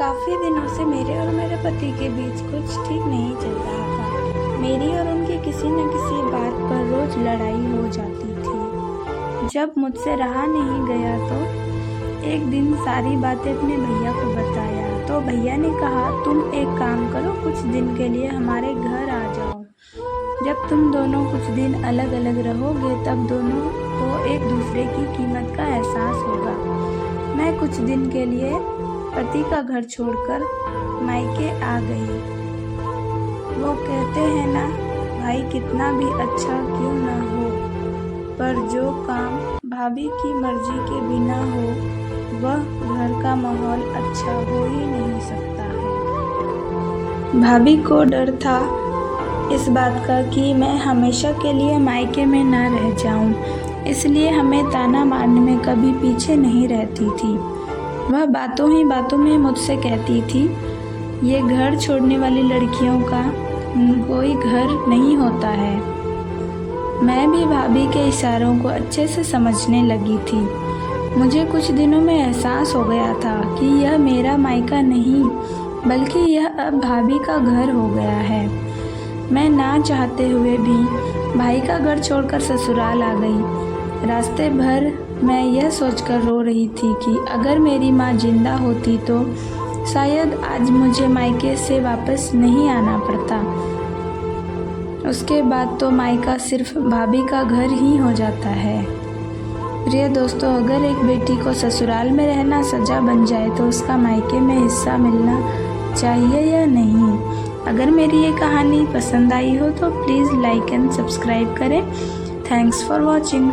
काफ़ी दिनों से मेरे और मेरे पति के बीच कुछ ठीक नहीं चल रहा था। मेरी और उनकी किसी न किसी बात पर रोज लड़ाई हो जाती थी। जब मुझसे रहा नहीं गया तो एक दिन सारी बातें अपने भैया को बताया तो भैया ने कहा, तुम एक काम करो, कुछ दिन के लिए हमारे घर आ जाओ। जब तुम दोनों कुछ दिन अलग अलग रहोगे तब दोनों को एक दूसरे की कीमत का एहसास होगा। मैं कुछ दिन के लिए पति का घर छोड़कर मायके आ गई। वो कहते हैं ना, भाई कितना भी अच्छा क्यों ना हो, पर जो काम भाभी की मर्जी के बिना हो वह घर का माहौल अच्छा हो ही नहीं सकता है। भाभी को डर था इस बात का कि मैं हमेशा के लिए मायके में न रह जाऊं, इसलिए हमें ताना मारने में कभी पीछे नहीं रहती थी। वह बातों ही बातों में मुझसे कहती थी, ये घर छोड़ने वाली लड़कियों का कोई घर नहीं होता है। मैं भी भाभी के इशारों को अच्छे से समझने लगी थी। मुझे कुछ दिनों में एहसास हो गया था कि यह मेरा मायका नहीं बल्कि यह अब भाभी का घर हो गया है। मैं ना चाहते हुए भी भाई का घर छोड़कर ससुराल आ गई। रास्ते भर मैं यह सोचकर रो रही थी कि अगर मेरी माँ जिंदा होती तो शायद आज मुझे मायके से वापस नहीं आना पड़ता। उसके बाद तो मायका सिर्फ भाभी का घर ही हो जाता है। प्रिय दोस्तों, अगर एक बेटी को ससुराल में रहना सजा बन जाए तो उसका मायके में हिस्सा मिलना चाहिए या नहीं? अगर मेरी ये कहानी पसंद आई हो तो प्लीज़ लाइक एंड सब्सक्राइब करें। Thanks for watching.